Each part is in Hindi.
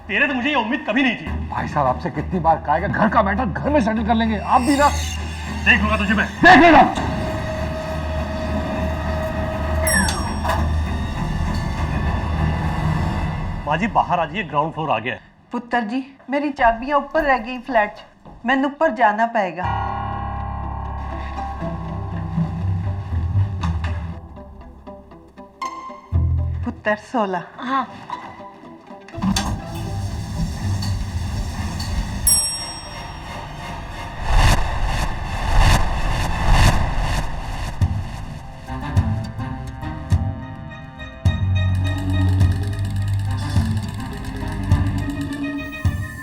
तेरे तो मुझे ये उम्मीद कभी नहीं थी। भाई साहब आपसे कितनी बार कहा है कि घर का मैटर घर में सेटल कर लेंगे, आप भी ना। देख लूंगा तुझे मैं। देख लेना। माँ जी बाहर आ जाइए, ग्राउंड फ्लोर आ गया है। पुत्र जी मेरी चाबियां ऊपर रह गई फ्लैट, मैंने ऊपर जाना पड़ेगा। पुत्र 16। हाँ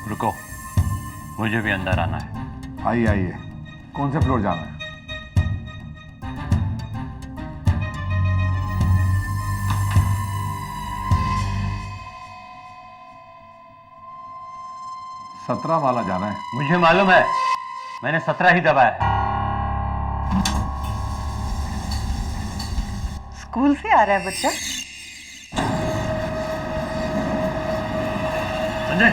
रुको, मुझे भी अंदर आना है। आइए आइए, कौन से फ्लोर जाना है? सत्रह वाला जाना है। मुझे मालूम है, मैंने 17 ही दबाया है। स्कूल से आ रहा है बच्चा? संजय,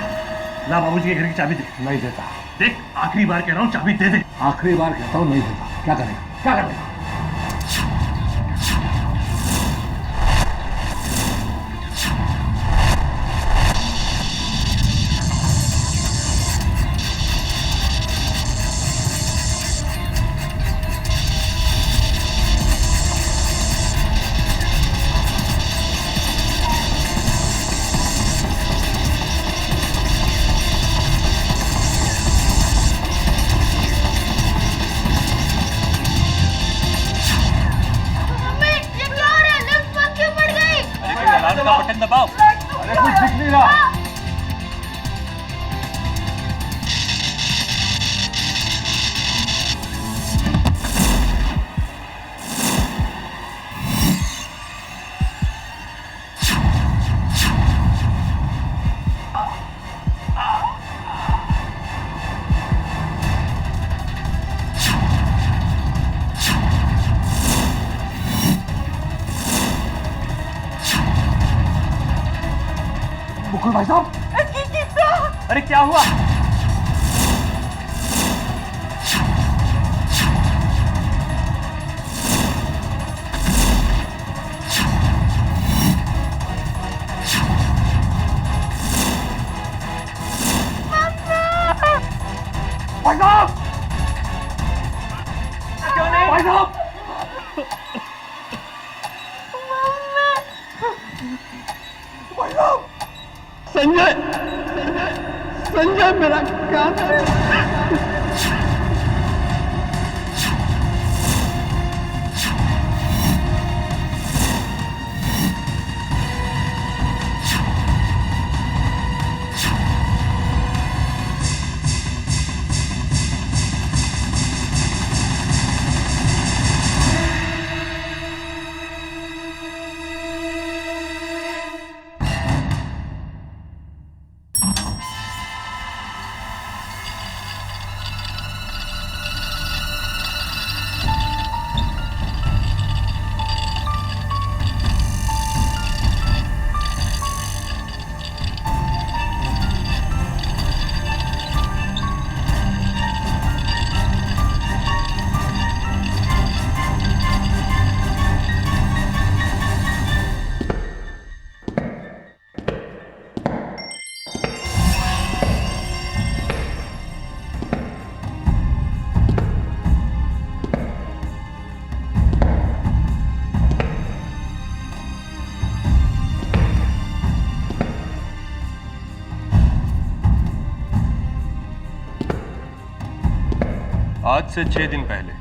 ला बाबूजी के घर की चाबी दे। नहीं देता। देख, आखिरी बार कह रहा हूँ, चाबी दे दे। आखिरी बार कहता हूँ नहीं देता। क्या करेगा, क्या करेगा? बटन दबाओ। अरे कुछ दिख नहीं रहा। मुकुल भाई साहब। अरे क्या हुआ? भाई साहब, क्यों नहीं? भाई साहब, भाई साहब। संजय, संजय मेरा क्या है? आज से 6 दिन पहले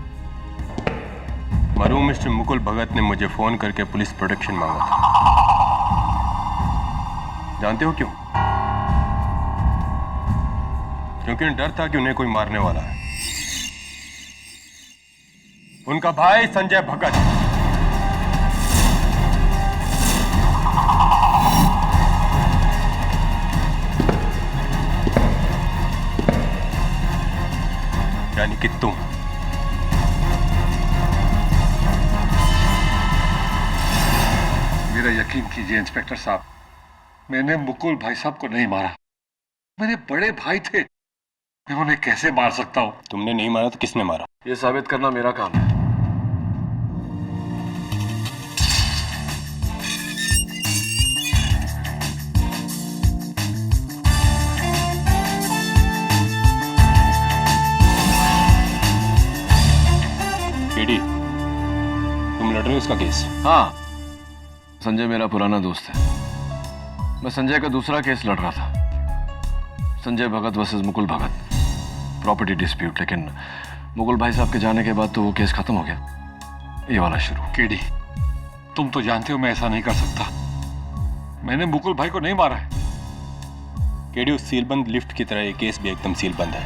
मरहूम मिस्टर मुकुल भगत ने मुझे फोन करके पुलिस प्रोटेक्शन मांगा था। जानते हो क्यों? क्योंकि डर था कि उन्हें कोई मारने वाला है। उनका भाई संजय भगत यानी कि तुम। मेरा यकीन कीजिए इंस्पेक्टर साहब, मैंने मुकुल भाई साहब को नहीं मारा। मेरे बड़े भाई थे, मैं उन्हें कैसे मार सकता हूँ? तुमने नहीं मारा तो किसने मारा? ये साबित करना मेरा काम है। केडी, तुम लड़ रहे हो इसका केस? हाँ, संजय मेरा पुराना दोस्त है। मैं संजय का दूसरा केस लड़ रहा था, संजय भगत वर्सेस मुकुल भगत, प्रॉपर्टी डिस्प्यूट। लेकिन मुकुल भाई साहब के जाने के बाद तो वो केस खत्म हो गया, ये वाला शुरू। केडी, तुम तो जानते हो मैं ऐसा नहीं कर सकता। मैंने मुकुल भाई को नहीं मारा है। केडी, उस सीलबंद लिफ्ट की तरह ये केस भी एकदम सीलबंद है।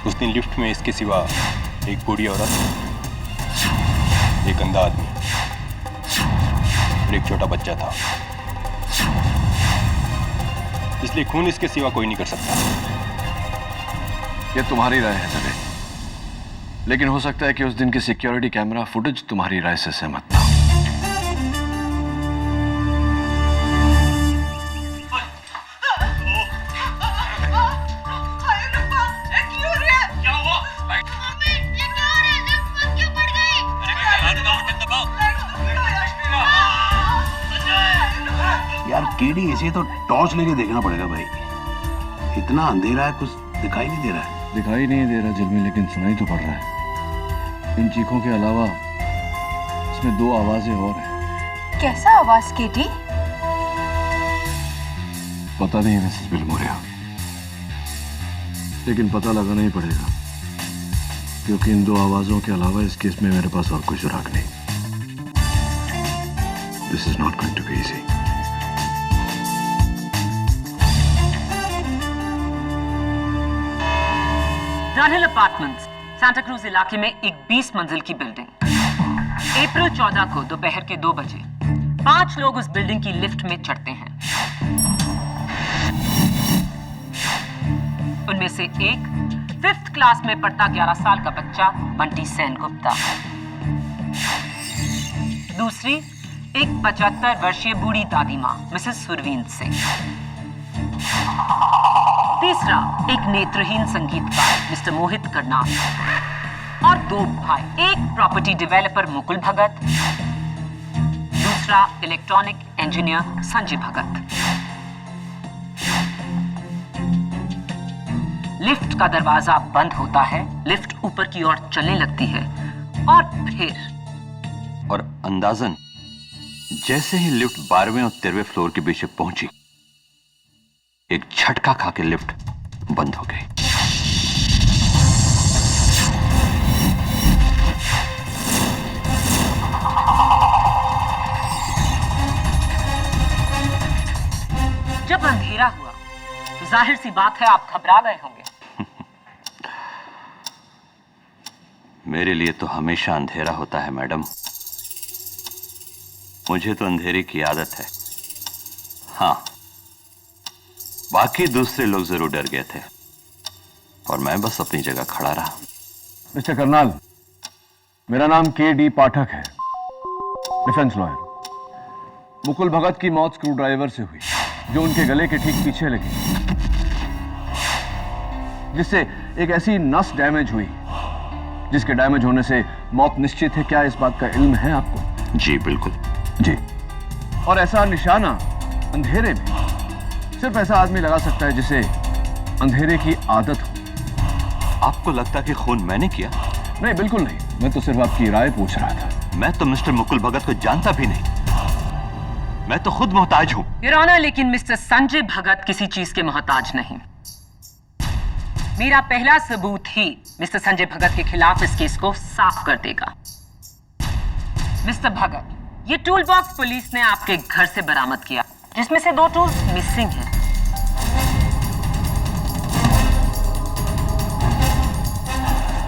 उस दिन लिफ्ट में इसके सिवा एक बूढ़ी औरत, एक अंधा आदमी और एक छोटा बच्चा था। इसलिए खून इसके सिवा कोई नहीं कर सकता। ये तुम्हारी राय है जबे, लेकिन हो सकता है कि उस दिन की सिक्योरिटी कैमरा फुटेज तुम्हारी राय से सहमत था। यार केडी, इसे तो टॉर्च लेके देखना पड़ेगा भाई। इतना अंधेरा है, कुछ दिखाई नहीं दे रहा है। दिखाई नहीं दे रहा जल में, लेकिन सुनाई तो पड़ रहा है। इन चीखों के अलावा इसमें दो आवाजें और हैं। कैसा आवाज केटी? पता नहीं मिसेस बिलमोरिया, लेकिन पता लगाना ही पड़ेगा, क्योंकि इन दो आवाजों के अलावा इस केस में मेरे पास और कोई सुराग नहीं। This is not going to be easy. Dunhill apartments, Santa Cruz इलाके में एक 20 मंजिल की बिल्डिंग। अप्रैल 14 को दोपहर के 2 बजे 5 लोग उस बिल्डिंग की लिफ्ट में चढ़ते हैं। उनमें से एक 5th क्लास में पढ़ता 11 साल का बच्चा बंटी सेन गुप्ता, दूसरी एक 75 वर्षीय बूढ़ी दादी मां मिसेस सुरवीन सिंह, तीसरा एक नेत्रहीन संगीतकार मिस्टर मोहित करनाल, और 2 भाई, एक प्रॉपर्टी डेवलपर मुकुल भगत, दूसरा इलेक्ट्रॉनिक इंजीनियर संजय भगत। लिफ्ट का दरवाजा बंद होता है, लिफ्ट ऊपर की ओर चलने लगती है और फिर और अंदाजन जैसे ही लिफ्ट 12वें और 13वें फ्लोर के बीच पहुंची, एक झटका खा के लिफ्ट बंद हो गई। जब अंधेरा हुआ तो जाहिर सी बात है आप घबरा गए होंगे। मेरे लिए तो हमेशा अंधेरा होता है मैडम, मुझे तो अंधेरे की आदत है। हाँ, बाकी दूसरे लोग जरूर डर गए थे और मैं बस अपनी जगह खड़ा रहा। मिस्टर करनाल, मेरा नाम केडी पाठक है, डिफेंस लॉयर। मुकुल भगत की मौत स्क्रू ड्राइवर से हुई, जो उनके गले के ठीक पीछे लगी, जिससे एक ऐसी नस डैमेज हुई जिसके डैमेज होने से मौत निश्चित है। क्या इस बात का इल्म है आपको? जी बिल्कुल। जी। और ऐसा निशाना अंधेरे में सिर्फ ऐसा आदमी लगा सकता है जिसे अंधेरे की आदत हो। आपको लगता कि खून मैंने किया? नहीं, बिल्कुल नहीं। मैं तो सिर्फ आपकी राय पूछ रहा था। मैं तो मिस्टर मुकुल भगत को जानता भी नहीं, मैं तो खुद मोहताज हूं। योर ऑनर, लेकिन मिस्टर संजय भगत किसी चीज के मोहताज नहीं। मेरा पहला सबूत ही मिस्टर संजय भगत के खिलाफ इस केस को साफ कर देगा। मिस्टर भगत, ये टूल बॉक्स पुलिस ने आपके घर से बरामद किया, जिसमें से 2 टूल्स मिसिंग हैं।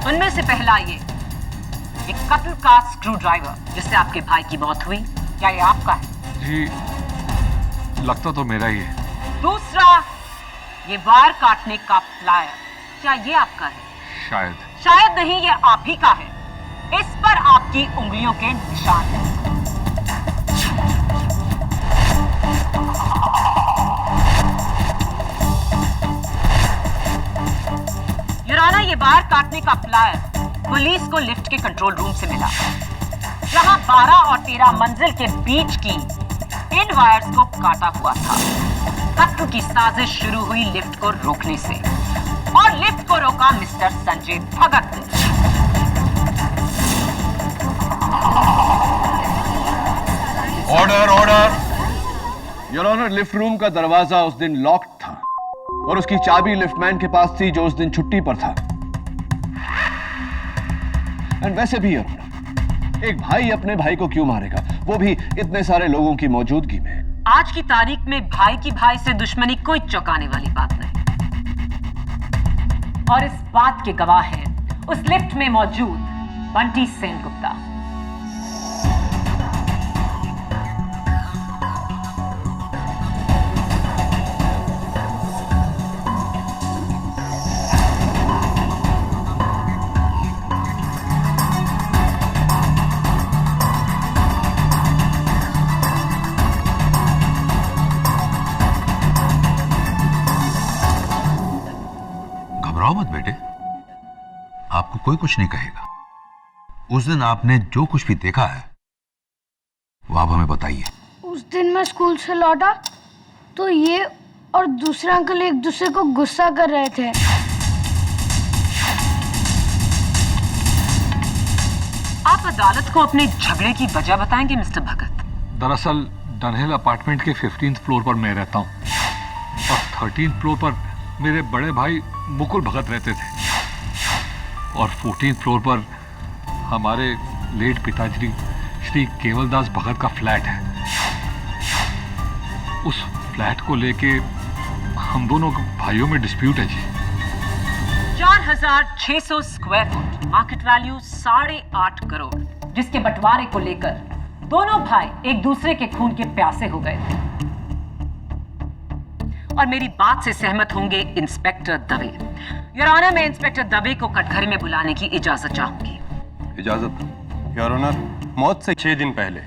उनमें से पहला ये एक कत्ल का स्क्रू ड्राइवर जिससे आपके भाई की मौत हुई, क्या ये आपका है? जी, लगता तो मेरा ही है। दूसरा ये वायर काटने का प्लायर, क्या ये आपका है? शायद। शायद नहीं, ये आप ही का है। इस पर आपकी उंगलियों के निशान हैं। ये वायर काटने का प्लायर पुलिस को लिफ्ट के कंट्रोल रूम से मिला, जहां 12 और 13 मंजिल के बीच की इन वायर्स को काटा हुआ था। कत्ल की साजिश शुरू हुई लिफ्ट को रोकने से, और लिफ्ट को रोका मिस्टर संजय भगत ने। Order order. Your honour, lift room का दरवाजा उस दिन लॉक्ड था और उसकी चाबी लिफ्टमैन के पास थी जो उस दिन छुट्टी पर था। एंड वैसे भी योर ऑनर, एक भाई अपने भाई को क्यों मारेगा, वो भी इतने सारे लोगों की मौजूदगी में। आज की तारीख में भाई की भाई से दुश्मनी कोई चौंकाने वाली बात नहीं, और इस बात के गवाह हैं उस लिफ्ट में मौजूद बंटी सेनगुप्ता। घबराओ मत बेटे, आपको कोई कुछ नहीं कहेगा। उस दिन आपने जो कुछ भी देखा है वो आप हमें बताइए। उस दिन मैं स्कूल से लौटा तो ये और दूसरा अंकल एक दूसरे को गुस्सा कर रहे थे। आप अदालत को अपने झगड़े की वजह बताएंगे मिस्टर भगत? दरअसल डनहिल अपार्टमेंट के 15th फ्लोर पर मैं रहता हूँ और 13th फ्लोर पर मेरे बड़े भाई मुकुल भगत रहते थे, और 14th फ्लोर पर हमारे लेट पिताजी श्री केवलदास भगत का फ्लैट है। उस फ्लैट को लेके हम दोनों भाइयों में डिस्प्यूट है जी। 4600 square foot, market value 8.5 crore, जिसके बंटवारे को लेकर दोनों भाई एक दूसरे के खून के प्यासे हो गए थे। और मेरी बात से सहमत होंगे इंस्पेक्टर दवे। योर ऑनर, मैं इंस्पेक्टर दवे को कटघरे में बुलाने की इजाजत चाहूंगी। इजाजत। योर ऑनर, मौत से 6 दिन पहले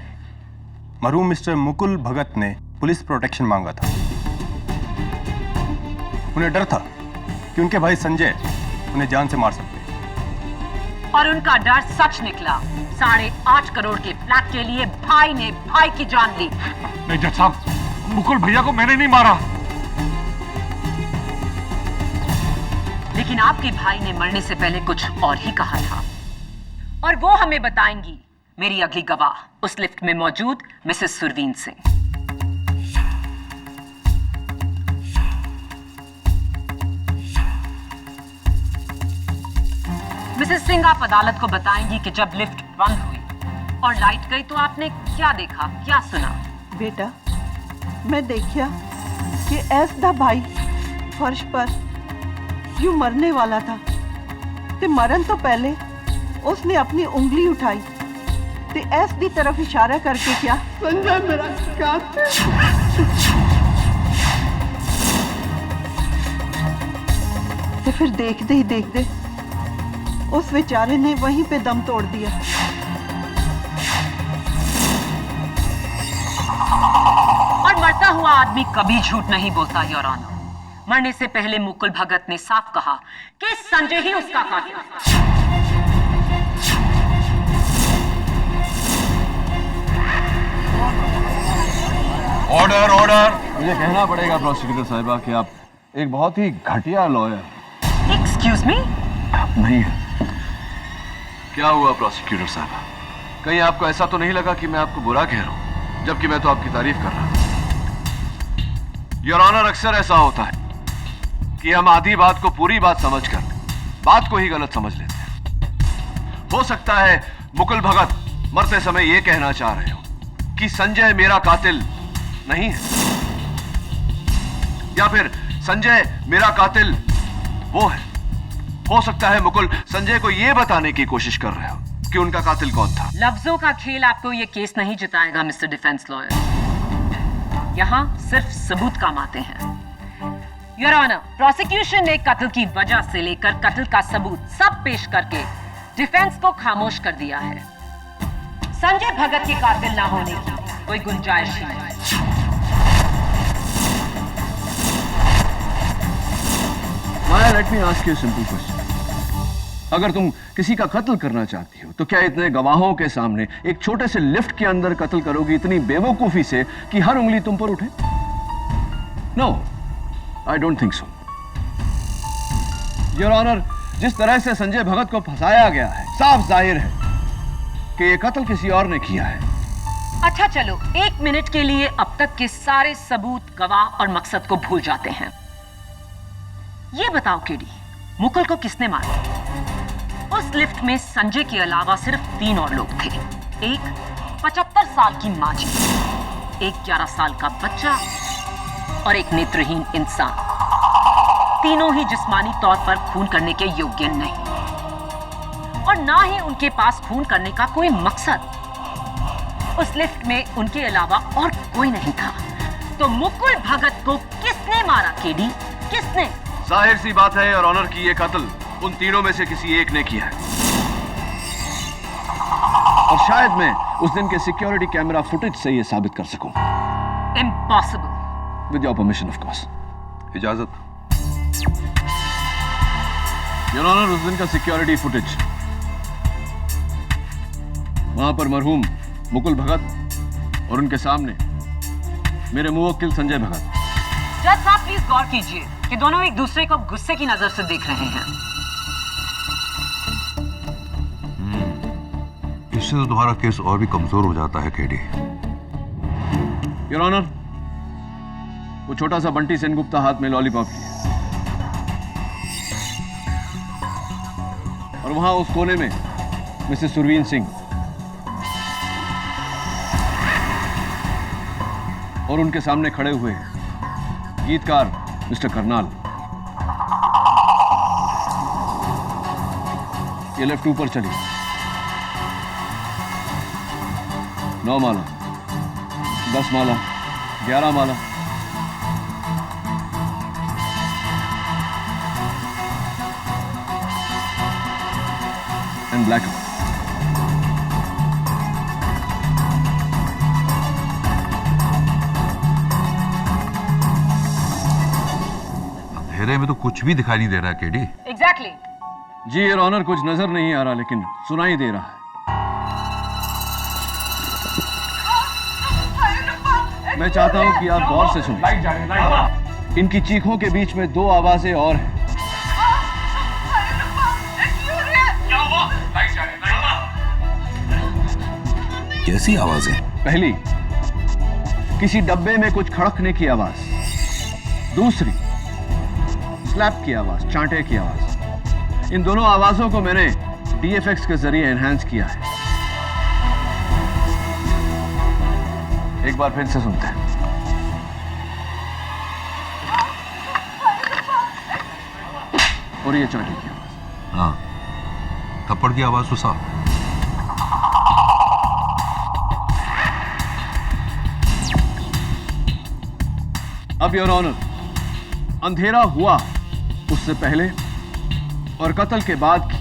मरहूम मिस्टर मुकुल भगत ने पुलिस प्रोटेक्शन मांगा था। उन्हें डर था कि उनके भाई संजय उन्हें जान से मार सकते, और उनका डर सच निकला। 8.5 करोड़ के फ्लैट के लिए भाई ने भाई की जान ली। नहीं जज साहब, मुकुल भैया को मैंने नहीं मारा। लेकिन आपके भाई ने मरने से पहले कुछ और ही कहा था, और वो हमें बताएंगी मेरी अगली गवाह, उस लिफ्ट में मौजूद मिसेस सुरवीन सिंह। मिसेस सिंह, आप अदालत को बताएंगी कि जब लिफ्ट बंद हुई और लाइट गई तो आपने क्या देखा, क्या सुना? बेटा, मैं देखिया कि ऐस दा भाई फर्श पर यूं मरने वाला था, ते मरन तो पहले उसने अपनी उंगली उठाई ते ऐस दी तरफ इशारा करके क्या, संजय मेरा कातिल। ते फिर देखते ही देखते उस बेचारे ने वहीं पे दम तोड़ दिया। और मरता हुआ आदमी कभी झूठ नहीं बोलता योर ऑनर। मरने से पहले मुकुल भगत ने साफ कहा कि संजय ही उसका कातिल था। Order order. मुझे कहना पड़ेगा प्रोसिक्यूटर साहिबा कि आप एक बहुत ही घटिया लॉयर। Excuse me? नहीं है। क्या हुआ प्रोसिक्यूटर साहिबा? कहीं आपको ऐसा तो नहीं लगा कि मैं आपको बुरा कह रहा हूं, जबकि मैं तो आपकी तारीफ कर रहा हूं? योर ऑनर, अक्सर ऐसा होता है कि हम आधी बात को पूरी बात समझकर बात को ही गलत समझ लेते हैं। हो सकता है मुकुल भगत मरते समय यह कहना चाह रहे हो कि संजय मेरा कातिल नहीं है, या फिर संजय मेरा कातिल वो है। हो सकता है मुकुल संजय को यह बताने की कोशिश कर रहे हो कि उनका कातिल कौन था। लफ्जों का खेल आपको यह केस नहीं जिताएगा मिस्टर डिफेंस लॉयर। यहां सिर्फ सबूत काम आते हैं। योर ऑनर, प्रोसिक्यूशन ने कत्ल की वजह से लेकर कत्ल का सबूत सब पेश करके डिफेंस को खामोश कर दिया है। संजय भगत के कातिल ना होने की कोई गुंजाइश ही नहीं। Maya, let me ask you a simple question. अगर तुम किसी का कत्ल करना चाहती हो तो क्या इतने गवाहों के सामने एक छोटे से लिफ्ट के अंदर कत्ल करोगी इतनी बेवकूफी से कि हर उंगली तुम पर उठे? No, I don't think so. Your honour, जिस तरह से संजय भगत को फंसाया गया है, साफ जाहिर है कि यह कत्ल किसी और ने किया है। अच्छा चलो, 1 मिनट के लिए अब तक के सारे सबूत, गवाह और मकसद को भूल जाते हैं। ये बताओ केडी, मुकुल को किसने मारा? उस लिफ्ट में संजय के अलावा सिर्फ 3 और लोग थे। एक 75 साल की माजी, एक 11 साल का बच्चा और एक नेत्रहीन इंसान। तीनों ही जिस्मानी तौर पर खून करने के योग्य नहीं और ना ही उनके पास खून करने का कोई मकसद। उस लिफ्ट में उनके अलावा और कोई नहीं था। तो मुकुल भगत को किसने मारा केडी? किसने? जाहिर सी बात है और ऑनर की ये कत्ल उन तीनों में से किसी एक ने किया है। और शायद मैं उस दिन के सिक्योरिटी कैमरा फुटेज से ये साबित कर सकूं। Impossible. With your permission of course. इजाजत। योर ऑनर, उस दिन का सिक्योरिटी फुटेज, वहां पर मरहूम मुकुल भगत और उनके सामने मेरे मुवक्किल संजय भगत। जज साहब प्लीज गौर कीजिए कि दोनों एक दूसरे को गुस्से की नजर से देख रहे हैं। इससे तो तुम्हारा केस और भी कमजोर हो जाता है केडी। योर ऑनर, वो छोटा सा बंटी सेनगुप्ता हाथ में लॉलीपॉप लिए और वहां उस कोने में मिसेस सुरवीन सिंह और उनके सामने खड़े हुए गीतकार मिस्टर करनाल। ये लेफ्ट ऊपर चली, 9 माला, 10 माला, 11 माला, एंड ब्लैक। अंधेरे में तो कुछ भी दिखाई नहीं दे रहा है केडी। एग्जैक्टली। जी योर ऑनर, कुछ नजर नहीं आ रहा लेकिन सुनाई दे रहा है। मैं चाहता हूं कि आप गौर से सुनें। इनकी चीखों के बीच में 2 आवाजें और हैं। कैसी आवाजें? पहली, किसी डब्बे में कुछ खड़कने की आवाज। दूसरी, स्लैप की आवाज, चांटे की आवाज। इन दोनों आवाजों को मैंने DFX के जरिए एनहांस किया है। एक बार फिर से सुनते हैं। और ये चांटे की आवाज। हाँ, थप्पड़ की आवाज तो साफ। अब योर ऑनर, अंधेरा हुआ उससे पहले और कत्ल के बाद की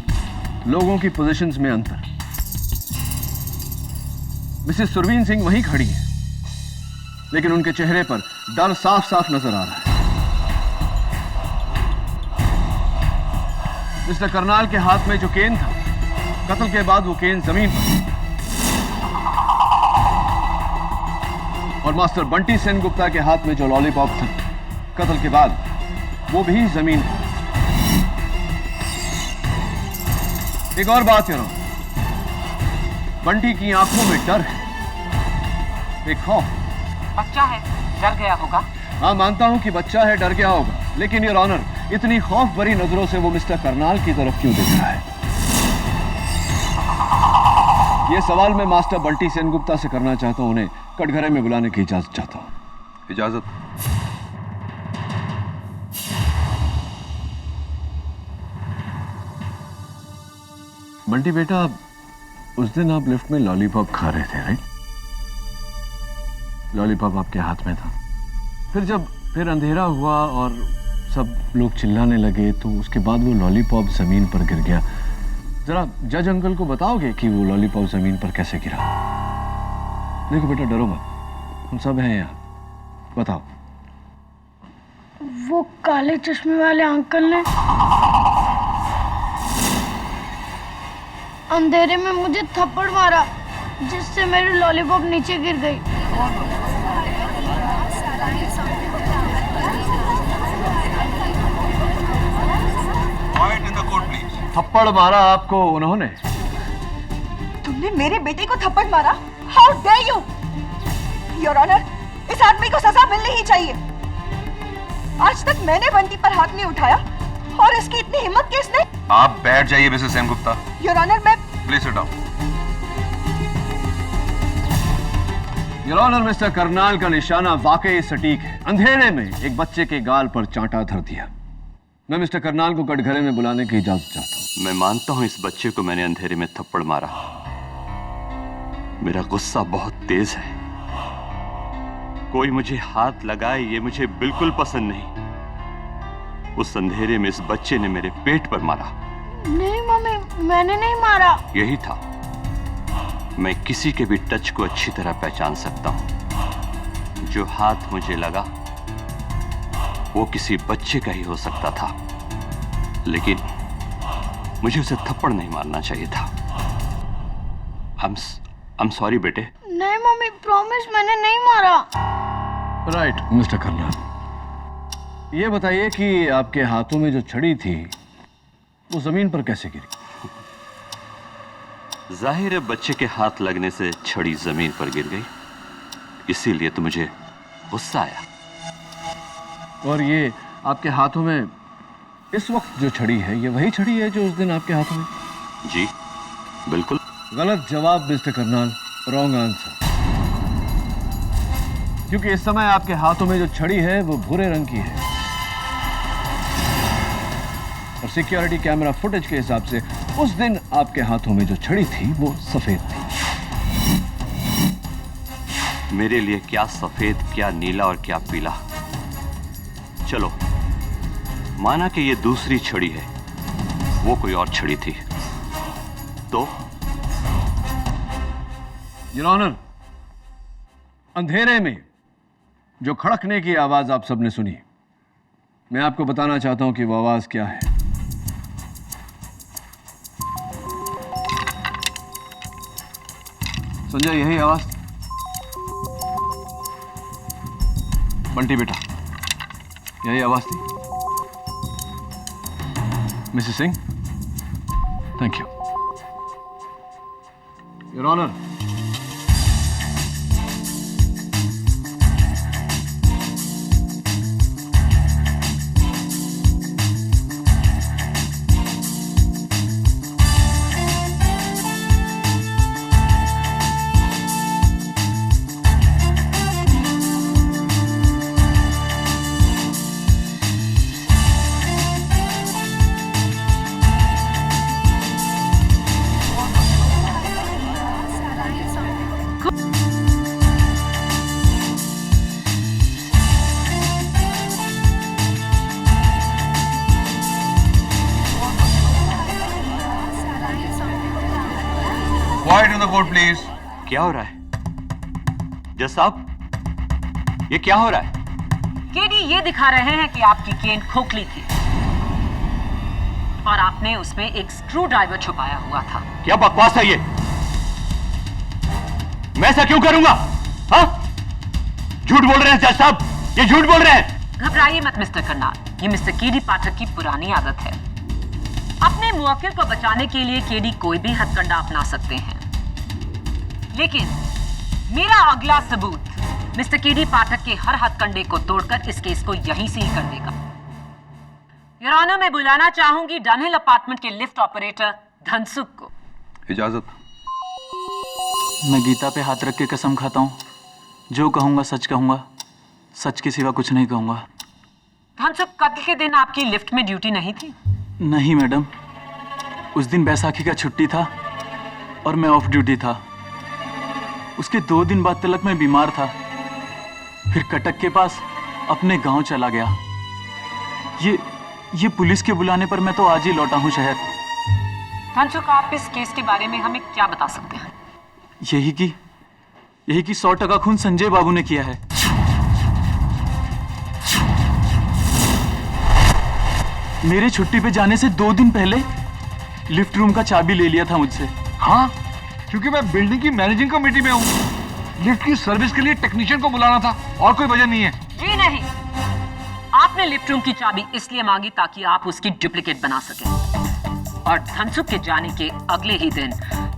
लोगों की पोजीशंस में अंतर। मिसेस सुरवीन सिंह वहीं खड़ी है लेकिन उनके चेहरे पर डर साफ साफ नजर आ रहा है। मिस्टर करनाल के हाथ में जो केन था, कत्ल के बाद वो केन जमीन पर, और मास्टर बंटी सेनगुप्ता के हाथ में जो लॉलीपॉप था, कत्ल के बाद वो भी जमीन पर। एक और बात कह रहा हूं, बंटी की आंखों में डर है, एक खौफ। बच्चा है, डर गया होगा। हाँ, मानता हूं कि बच्चा है, डर गया होगा, लेकिन योर ऑनर, इतनी खौफ भरी नजरों से वो मिस्टर करनाल की तरफ क्यों देख रहा है? ये सवाल मैं मास्टर बंटी सेनगुप्ता से करना चाहता हूं। उन्हें कटघरे में बुलाने की इजाजत चाहता हूं। इजाजत। बंटी बेटा, उस दिन आप लिफ्ट में लॉलीपॉप खा रहे थे, राइट? लॉलीपॉप आपके हाथ में था। फिर अंधेरा हुआ और सब लोग चिल्लाने लगे तो उसके बाद वो लॉलीपॉप जमीन पर गिर गया। जरा जज अंकल को बताओगे कि वो लॉलीपॉप जमीन पर कैसे गिरा? देखो बेटा, डरो मत, हम सब हैं यहाँ। बताओ। वो काले चश्मे वाले अंकल ने अंधेरे में मुझे थप्पड़ मारा जिससे मेरी लॉलीपॉप नीचे गिर गई। थप्पड़ मारा आपको उन्होंने? तुमने मेरे बेटे को थप्पड़ मारा? How dare you! Your honour, इस आदमी को सजा मिलनी ही चाहिए। आज तक मैंने बंटी पर हाथ नहीं उठाया और इसकी इतनी हिम्मत किसने? आप बैठ जाइए मिसेस सेनगुप्ता। योर ऑनर, मैं please sit down. Your honour, mister Karnal का निशाना वाकई सटीक है। अंधेरे में एक बच्चे के गाल पर चांटा धर दिया। मैं मिस्टर करनाल को कटघरे में बुलाने की इजाजत चाहता हूं। मैं मानता हूं इस बच्चे को मैंने अंधेरे में थप्पड़ मारा। मेरा गुस्सा बहुत तेज है। कोई मुझे हाथ लगाए ये मुझे बिल्कुल पसंद नहीं। उस अंधेरे में इस बच्चे ने मेरे पेट पर मारा। नहीं मम्मी, मैंने नहीं मारा। यही था। मैं किसी के भी टच को अच्छी तरह पहचान सकता हूं। जो हाथ मुझे लगा वो किसी बच्चे का ही हो सकता था, लेकिन मुझे उसे थप्पड़ नहीं मारना चाहिए था। I'm sorry बेटे। नहीं मम्मी, प्रॉमिस मैंने नहीं मारा। राइट मिस्टर करनाल, ये बताइए कि आपके हाथों में जो छड़ी थी वो जमीन पर कैसे गिरी? जाहिर है बच्चे के हाथ लगने से छड़ी जमीन पर गिर गई, इसीलिए तो मुझे गुस्सा आया। और ये आपके हाथों में इस वक्त जो छड़ी है, ये वही छड़ी है जो उस दिन आपके हाथों में? जी बिल्कुल। गलत जवाब मिस्टर करनाल, रॉन्ग आंसर। क्योंकि इस समय आपके हाथों में जो छड़ी है वो भूरे रंग की है और सिक्योरिटी कैमरा फुटेज के हिसाब से उस दिन आपके हाथों में जो छड़ी थी वो सफेद थी। मेरे लिए क्या सफेद, क्या नीला और क्या पीला। चलो माना कि ये दूसरी छड़ी है, वो कोई और छड़ी थी तो? योर ऑनर, अंधेरे में जो खड़कने की आवाज आप सबने सुनी, मैं आपको बताना चाहता हूं कि वो आवाज क्या है। संजय, यही आवाज? बंटी बेटा, यही आवाज थी? Mrs Singh, thank you. Your honour, Quiet in the court, please. क्या हो रहा है जज साहब? ये क्या हो रहा है? केडी ये दिखा रहे हैं कि आपकी केन खोखली थी और आपने उसमें एक स्क्रू ड्राइवर छुपाया हुआ था। क्या बकवास है ये? मैं ऐसा क्यों करूंगा? हाँ? झूठ बोल रहे हैं जज साहब, ये झूठ बोल रहे हैं। घबराइए मत मिस्टर करनाल, ये मिस्टर केडी पाठक की पुरानी आदत है। अपने मुवक्किल को बचाने के लिए केडी कोई भी हथकंडा अपना सकते हैं, लेकिन मेरा अगला सबूत मिस्टर केडी पाठक के हर हथकंडे को तोड़कर इस केस को यहीं से ही कर देगा। योर ऑनर, मैं बुलाना चाहूंगी डनहिल अपार्टमेंट के लिफ्ट ऑपरेटर धनसुख को। इजाजत। मैं गीता पे हाथ रख के कसम खाता हूँ, जो कहूँगा सच कहूँगा, सच के सिवा कुछ नहीं कहूँगा। धनसुख, कत्ल के दिन आपकी लिफ्ट में ड्यूटी नहीं थी? नहीं मैडम, उस दिन बैसाखी का छुट्टी था और मैं ऑफ ड्यूटी था। उसके 2 दिन बाद तलक मैं बीमार था, फिर कटक के पास अपने गांव चला गया। ये पुलिस के बुलाने पर मैं तो आज ही लौटा हूं शहर। धनसुख, आप इस केस के बारे में हमें क्या बता सकते हैं? यही कि 100% खून संजय बाबू ने किया है। मेरे छुट्टी पे जाने से 2 दिन पहले लिफ्ट रूम का चाबी ले लिया था मुझसे। हाँ, क्योंकि मैं बिल्डिंग की मैनेजिंग कमेटी में हूँ। लिफ्ट की सर्विस के लिए टेक्नीशियन को बुलाना था, और कोई वजह नहीं है। जी नहीं, आपने लिफ्ट रूम की चाबी इसलिए मांगी ताकि आप उसकी डुप्लीकेट बना सकें, और धनसुख के जाने के अगले ही दिन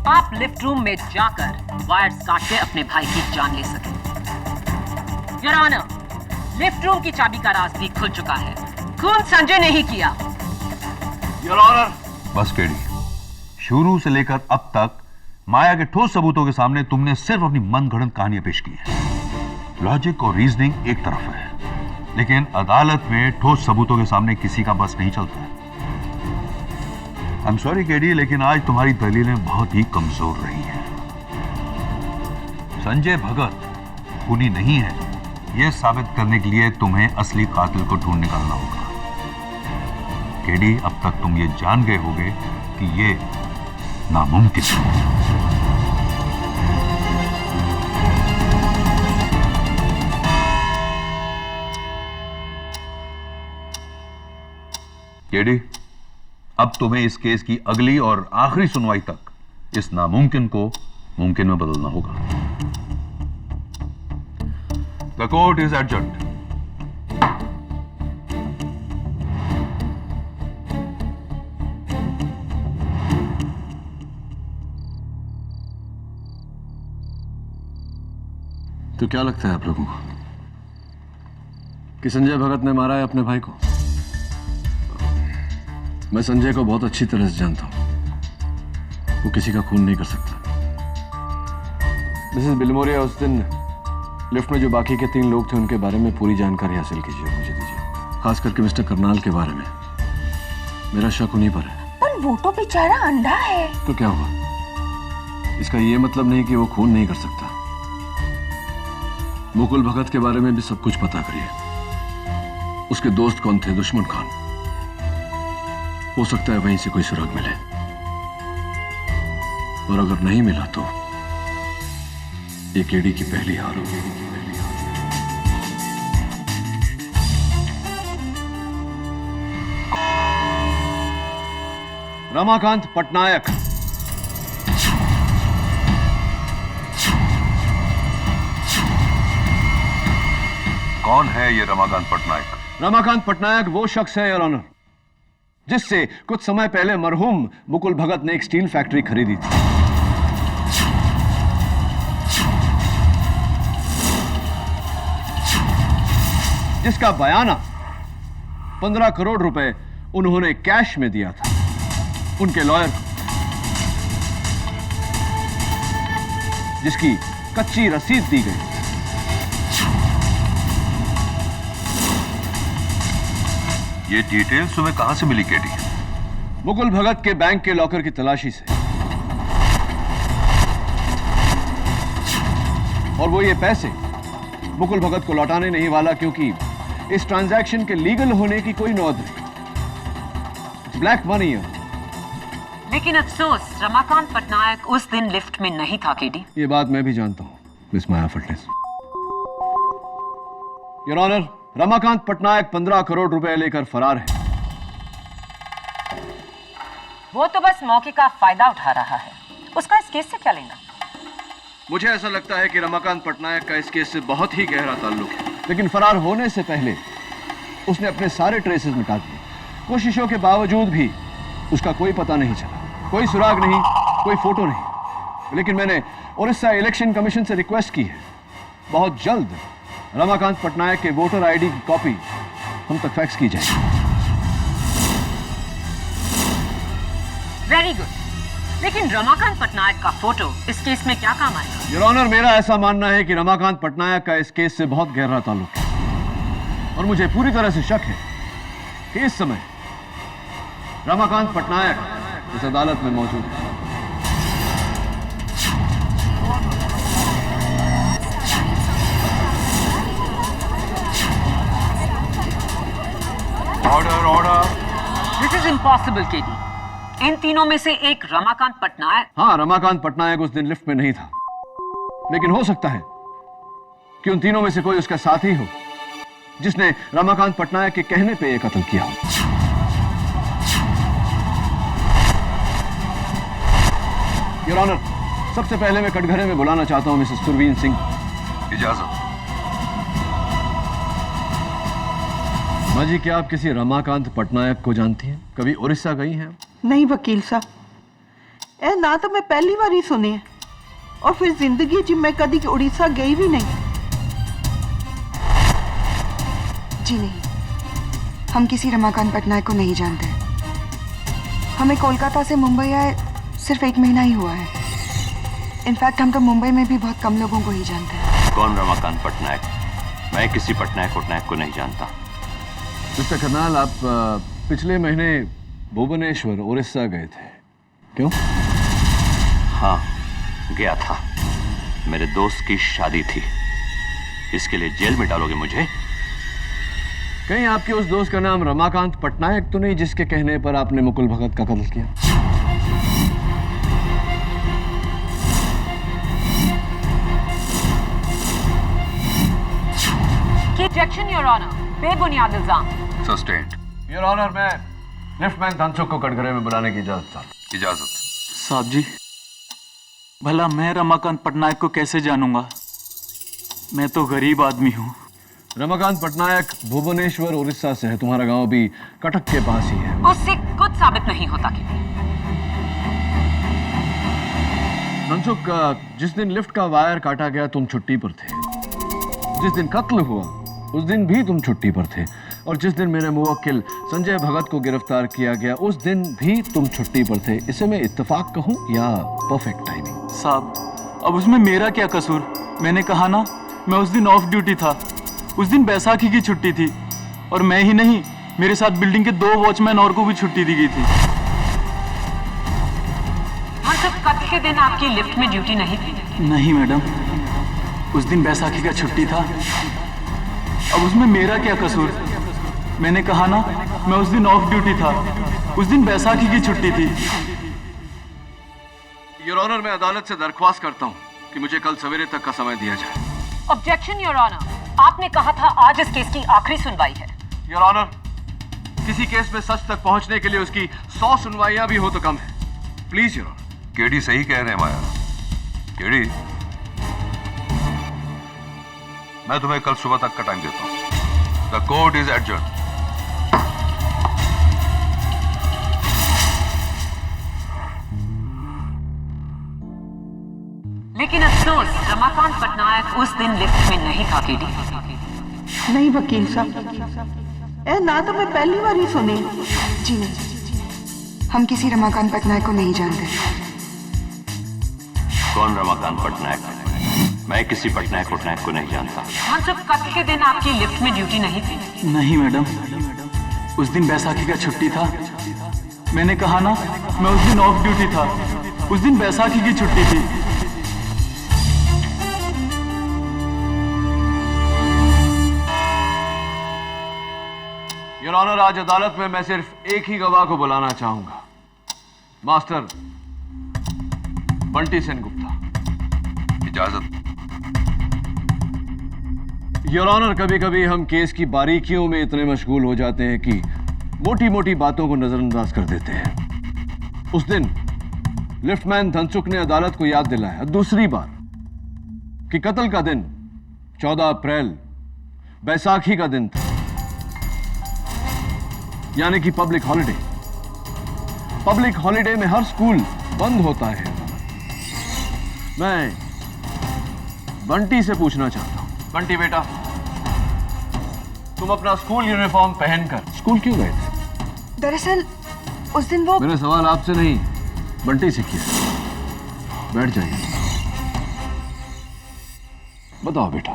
आप लिफ्ट रूम में जाकर वायर्स काट के अपने भाई की जान ले सकें। योर ऑनर, लिफ्ट रूम की चाबी का राज भी खुल चुका है। खून संजय ने ही किया। Your honour. बस केडी, शुरू से लेकर अब तक माया के ठोस सबूतों के सामने तुमने सिर्फ अपनी मनगढ़ंत कहानियां पेश की हैं। लॉजिक और रीजनिंग एक तरफ है, लेकिन अदालत में ठोस सबूतों के सामने किसी का बस नहीं चलता है। आई एम सॉरी केडी, लेकिन आज तुम्हारी दलीलें बहुत ही कमजोर रही हैं। संजय भगत खूनी नहीं है, यह साबित करने के लिए तुम्हें असली कातिल को ढूंढ निकालना होगा। केडी, अब तक तुम ये जान गए होगे कि ये नामुमकिन है। केडी, अब तुम्हें इस केस की अगली और आखिरी सुनवाई तक इस नामुमकिन को मुमकिन में बदलना होगा। The court is adjourned. तो क्या लगता है आप लोगों को कि संजय भगत ने मारा है अपने भाई को? मैं संजय को बहुत अच्छी तरह से जानता हूं। वो किसी का खून नहीं कर सकता। मिसेस बिलमोरिया, उस दिन लिफ्ट में जो बाकी के 3 लोग थे उनके बारे में पूरी जानकारी हासिल कीजिए, मुझे दीजिए। खास करके मिस्टर करनाल के बारे में। मेरा शक उन्हीं पर है। पर वो तो बेचारा अंधा है। तो क्या हुआ? इसका ये मतलब नहीं कि वो खून नहीं कर सकता। मुकुल भगत के बारे में भी सब कुछ पता करिए। उसके दोस्त कौन थे? दुश्मन खान। हो सकता है वहीं से कोई सुराग मिले, और अगर नहीं मिला तो ये केडी की पहली हार होगी। रमाकांत पटनायक। कौन है ये रमाकांत पटनायक? रमाकांत पटनायक वो शख्स है, योर ऑनर, जिससे कुछ समय पहले मरहूम मुकुल भगत ने एक स्टील फैक्ट्री खरीदी थी। जिसका बयाना 15 करोड़ रुपए उन्होंने कैश में दिया था उनके लॉयर को, जिसकी कच्ची रसीद दी गई। ये डिटेल्स तुम्हें कहां से मिली केडी? मुकुल भगत के बैंक के लॉकर की तलाशी से। और वो ये पैसे मुकुल भगत को लौटाने नहीं वाला, क्योंकि इस ट्रांजैक्शन के लीगल होने की कोई नौबत नहीं। ब्लैक मनी है। लेकिन अफसोस, रमाकांत पटनायक उस दिन लिफ्ट में नहीं था केडी। ये बात मैं भी जानता हूं, मिस माया फटनेस। योर ऑनर, रमाकांत पटनायक 15 करोड़ रुपए लेकर फरार है। वो तो बस मौके का फायदा उठा रहा है। उसका इस केस से क्या लेना? मुझे ऐसा लगता है कि रमाकांत पटनायक का इस केस से बहुत ही गहरा ताल्लुक है, लेकिन फरार होने से पहले उसने अपने सारे ट्रेसेस मिटा दिए। कोशिशों के बावजूद भी उसका कोई पता नहीं चला, कोई सुराग नहीं, कोई फोटो नहीं। लेकिन मैंने उड़ीसा इलेक्शन कमीशन से रिक्वेस्ट की है, बहुत जल्द रमाकांत पटनायक के वोटर आईडी की कॉपी हम तक फैक्स की जाएगी। Very good. लेकिन रमाकांत पटनायक का फोटो इस केस में क्या काम आएगा? योर ऑनर, मेरा ऐसा मानना है कि रमाकांत पटनायक का इस केस से बहुत गहरा ताल्लुक है, और मुझे पूरी तरह से शक है कि इस समय रमाकांत पटनायक इस अदालत में मौजूद है। Order, order. This is impossible KD. इन तीनों में से एक रमाकांत पटनायक। हाँ, रमाकांत पटनायक उस दिन लिफ्ट में नहीं था, लेकिन हो सकता है कि उन तीनों में से कोई उसका साथी हो जिसने रमाकांत पटनायक के कहने पे यह कत्ल किया हो। योर ऑनर, सबसे पहले मैं कटघरे में बुलाना चाहता हूं मिसेस सुरवीन सिंह। इजाजत। माँ जी, क्या आप किसी रमाकांत पटनायक को जानती हैं? कभी उड़ीसा गई हैं? नहीं वकील साहब, ए ना तो मैं पहली बार ही सुने हैं और फिर जिंदगी जी मैं कभी उड़ीसा गई भी नहीं। जी नहीं, हम किसी रमाकांत पटनायक को नहीं जानते। हमें कोलकाता से मुंबई आए सिर्फ 1 महीना ही हुआ है। इनफैक्ट हम तो मुंबई में भी बहुत कम लोगों को ही जानते हैं। कौन रमाकांत पटनायक? मैं किसी पटनायक को नहीं जानता। मिस्टर करनाल, आप पिछले महीने भुवनेश्वर उड़ीसा गए थे, क्यों? हाँ, गया था। मेरे दोस्त की शादी थी। इसके लिए जेल में डालोगे मुझे? कहीं आपके उस दोस्त का नाम रमाकांत पटनायक तो नहीं, जिसके कहने पर आपने मुकुल भगत का कत्ल किया? Objection, Your Honor. बेबुनियाद इल्जाम। सस्टेन्ड। योर ऑनर, मैं लिफ्टमैन धनसुख को कटघरे में बुलाने की इजाजत चाहता हूं। इजाजत। साहब जी, भला मैं रमाकांत पटनायक को कैसे जानूंगा? मैं तो गरीब आदमी हूँ। रमाकांत पटनायक भुवनेश्वर उड़ीसा से है। तुम्हारा गांव भी कटक के पास ही है। उससे कुछ साबित नहीं होता कि धनसुख, जिस दिन लिफ्ट का वायर काटा गया तुम छुट्टी पर थे। जिस दिन कत्ल हुआ उस दिन भी तुम छुट्टी पर थे। और जिस दिन मेरे मुवक्किल संजय भगत को गिरफ्तार किया गया उस दिन भी तुम छुट्टी पर थे। इसे मैं इत्तेफाक कहूं या परफेक्ट टाइमिंग? साहब, अब उसमें मेरा क्या कसूर? मैंने कहा ना, मैं उस दिन ऑफ ड्यूटी था। उस दिन बैसाखी की छुट्टी थी और मैं ही नहीं, मेरे साथ बिल्डिंग के 2 वॉचमैन और को भी छुट्टी दी गई थी। कत्ल के दिन आपकी लिफ्ट में ड्यूटी नहीं थी? नहीं मैडम, उस दिन बैसाखी का छुट्टी था। अब उसमें मेरा क्या कसूर? मैंने कहा ना, मैं उस दिन ऑफ ड्यूटी था। उस दिन बैसाखी की छुट्टी थी। योर ऑनर, मैं अदालत से दरख्वास्त करता हूं कि मुझे कल सवेरे तक का समय दिया जाए। Objection, your honour. आपने कहा था आज इस केस की आखिरी सुनवाई है। योर ऑनर, किसी केस में सच तक पहुंचने के लिए उसकी 100 सुनवाइयां भी हो तो कम है। Please your honour. केडी सही कह रहे हैं माया। केडी, मैं तुम्हें कल सुबह तक का टाइम देता हूं। The court is adjourn. लेकिन अफसोस, रमाकांत पटनायक उस दिन लिफ्ट में नहीं था। केडी नहीं वकील साहब, ए ना तो मैं पहली बार ही सुने। जी नहीं, हम किसी रमाकांत पटनायक को नहीं जानते। कौन रमाकांत पटनायक? मैं किसी पटनायक को नहीं जानता। हाँ, जब कत्ल के दिन आपकी लिफ्ट में ड्यूटी नहीं थी? नहीं मैडम, उस दिन बैसाखी का छुट्टी था। मैंने कहा ना, मैं उस दिन ऑफ ड्यूटी था। उस दिन बैसाखी की छुट्टी थी। योर ऑनर, आज अदालत में मैं सिर्फ एक ही गवाह को बुलाना चाहूंगा, मास्टर बंटी सेन गुप्ता। इजाजत। योर ऑनर, कभी कभी हम केस की बारीकियों में इतने मशगूल हो जाते हैं कि मोटी मोटी बातों को नजरअंदाज कर देते हैं। उस दिन लिफ्टमैन धनसुख ने अदालत को याद दिलाया दूसरी बार कि कत्ल का दिन 14 अप्रैल बैसाखी का दिन था, यानी कि पब्लिक हॉलिडे। पब्लिक हॉलिडे में हर स्कूल बंद होता है। मैं बंटी से पूछना चाहता हूं, बंटी बेटा, तुम अपना स्कूल यूनिफॉर्म पहनकर स्कूल क्यों गए थे? दरअसल उस दिन वो... मैंने सवाल आपसे नहीं, बंटी से किया। बैठ जाइए। बताओ बेटा,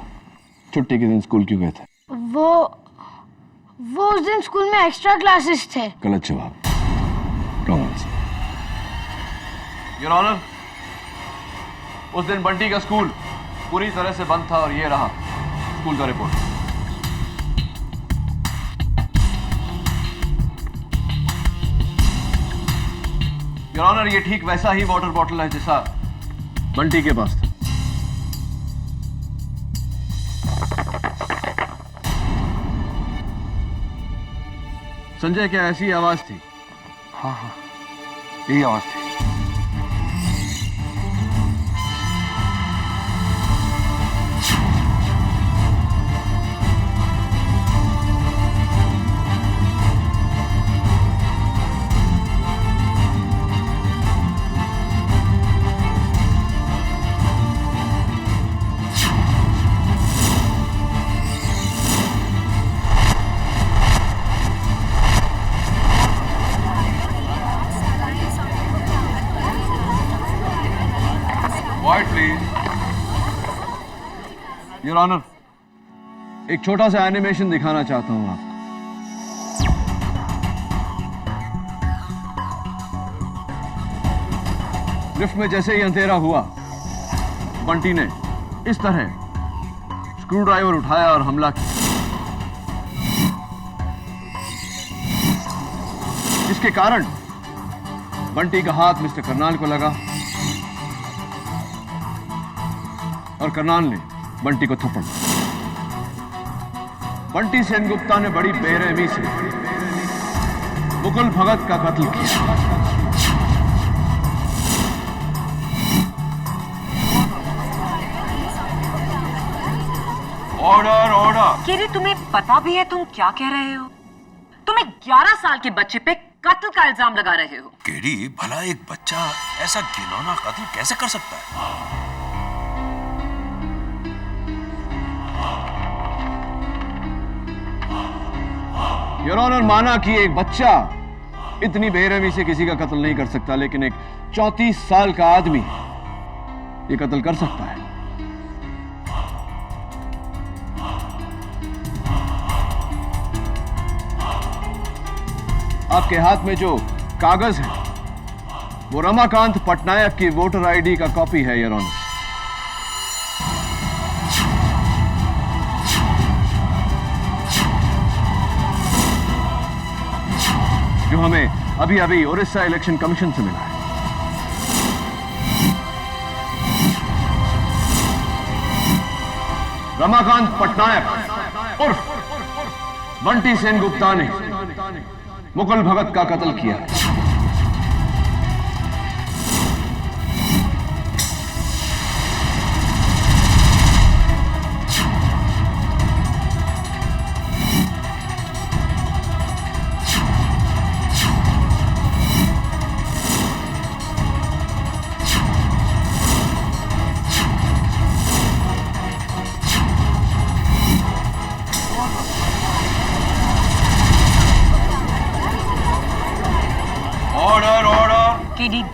छुट्टी के दिन स्कूल क्यों गए थे? वो उस दिन स्कूल में एक्स्ट्रा क्लासेस थे। गलत जवाब, रॉन्ग आंसर। योर ऑनर, उस दिन बंटी का स्कूल पूरी तरह से बंद था और ये रहा स्कूल का रिपोर्ट। योर ऑनर, ये ठीक वैसा ही वाटर बॉटल है जैसा बंटी के पास था। संजय, क्या ऐसी आवाज थी? हाँ हाँ, यही आवाज थी। Quiet, please. Your Honor, एक छोटा सा एनिमेशन दिखाना चाहता हूं आपको। लिफ्ट में जैसे ही अंधेरा हुआ, बंटी ने इस तरह स्क्रू ड्राइवर उठाया और हमला किया, जिसके कारण बंटी का हाथ मिस्टर करनाल को लगा और करनाल ने बंटी को थप्पड़ मारा। बंटी सेनगुप्ता ने बड़ी बेरहमी से मुकुल भगत का कत्ल किया। Order order. केरी, तुम्हें पता भी है तुम क्या कह रहे हो? तुम एक 11 साल के बच्चे पे कत्ल का इल्जाम लगा रहे हो। केडी, भला एक बच्चा ऐसा घिनौना कत्ल कैसे कर सकता है? योर ऑनर, माना कि एक बच्चा इतनी बेरहमी से किसी का कत्ल नहीं कर सकता, लेकिन एक 34 साल का आदमी ये कत्ल कर सकता है। आपके हाथ में जो कागज है वो रमाकांत पटनायक की वोटर आईडी का कॉपी है, योर ऑनर। जो हमें अभी अभी उड़ीसा इलेक्शन कमीशन से मिला है। रमाकांत पटनायक उर्फ बंटी सेनगुप्ता ने मुकुल भगत का कत्ल किया।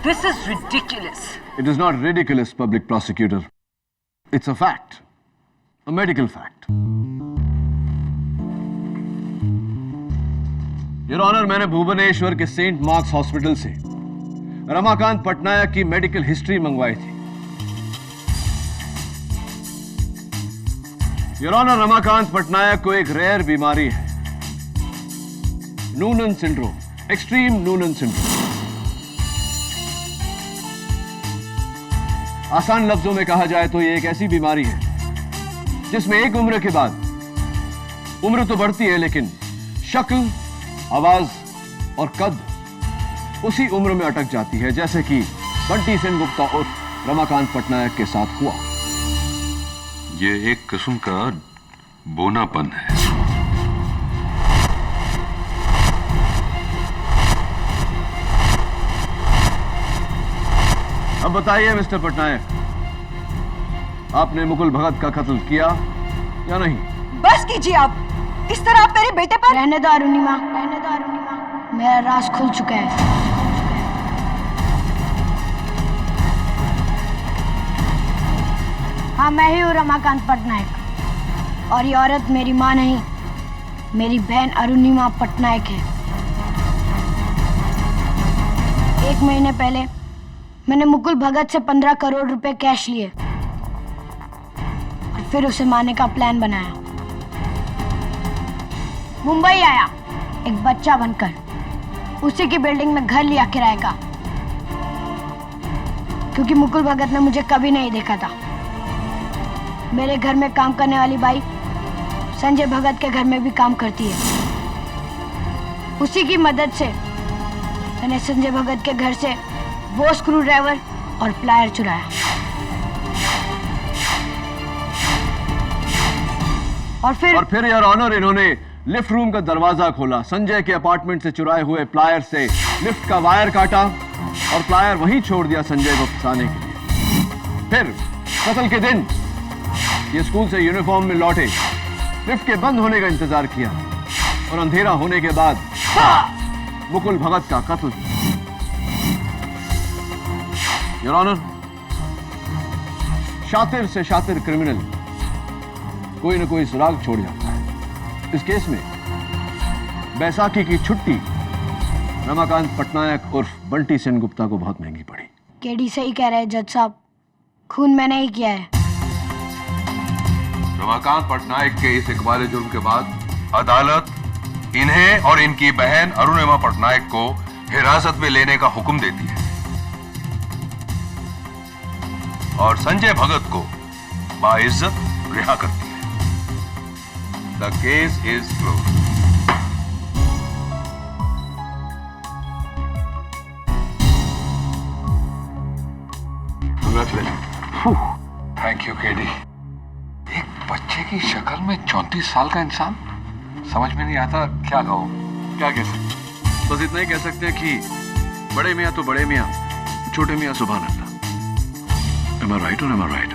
This is ridiculous. It is not ridiculous, public prosecutor. It's a fact. A medical fact. Your Honor, मैंने भुवनेश्वर के सेंट मार्क्स हॉस्पिटल से रमाकांत पटनायक की मेडिकल हिस्ट्री मंगवाई थी। Your Honor, रमाकांत पटनायक को एक रेयर बीमारी है, Noonan syndrome, extreme Noonan syndrome. आसान लफ्जों में कहा जाए तो ये एक ऐसी बीमारी है जिसमें एक उम्र के बाद उम्र तो बढ़ती है, लेकिन शक्ल, आवाज और कद उसी उम्र में अटक जाती है, जैसे कि बंटी सेनगुप्ता और रमाकांत पटनायक के साथ हुआ। ये एक किस्म का बोनापन है। अब बताइए मिस्टर पटनायक, आपने मुकुल भगत का कत्ल किया या नहीं? बस कीजिए आप, इस तरह आप मेरे बेटे पर। रहने दो अरुणिमा, रहने दो अरुणिमा, मेरा राज खुल चुका है। हाँ, मैं ही हूँ रमाकांत पटनायक, और ये औरत मेरी माँ नहीं, मेरी बहन अरुणिमा पटनायक है। 1 महीने पहले मैंने मुकुल भगत से 15 करोड़ रुपए कैश लिए और फिर उसे मारने का प्लान बनाया। मुंबई आया एक बच्चा बनकर, उसी की बिल्डिंग में घर लिया किराए का, क्योंकि मुकुल भगत ने मुझे कभी नहीं देखा था। मेरे घर में काम करने वाली बाई संजय भगत के घर में भी काम करती है। उसी की मदद से मैंने संजय भगत के घर से वो स्क्रू ड्राइवर और प्लायर चुराया, और फिर योर ऑनर, इन्होंने लिफ्ट रूम का दरवाजा खोला, संजय के अपार्टमेंट से चुराए हुए प्लायर से लिफ्ट का वायर काटा और प्लायर वहीं छोड़ दिया संजय को फंसाने के लिए। फिर कत्ल के दिन ये स्कूल से यूनिफॉर्म में लौटे, लिफ्ट के बंद होने का इंतजार किया और अंधेरा होने के बाद मुकुल भगत का कत्ल। योर ऑनर, शातिर से शातिर क्रिमिनल कोई ना कोई सुराग छोड़ जाता है। इस केस में बैसाखी की छुट्टी रमाकांत पटनायक उर्फ बंटी सेनगुप्ता को बहुत महंगी पड़ी। केडी सही कह रहे हैं जज साहब, खून मैंने ही किया है। रमाकांत पटनायक के इस इकबाल जुर्म के बाद अदालत इन्हें और इनकी बहन अरुणिमा पटनायक को हिरासत में लेने का हुक्म देती है और संजय भगत को बाइज्जत रिहा करती है। The case is close. Thank you KD. एक बच्चे की शक्ल में 34 साल का इंसान, समझ में नहीं आता क्या कहूं, क्या कह सकते। बस इतना ही कह सकते हैं कि बड़े मियां तो बड़े मियां, छोटे मियां सुभान अल्लाह। Am I right or am I right?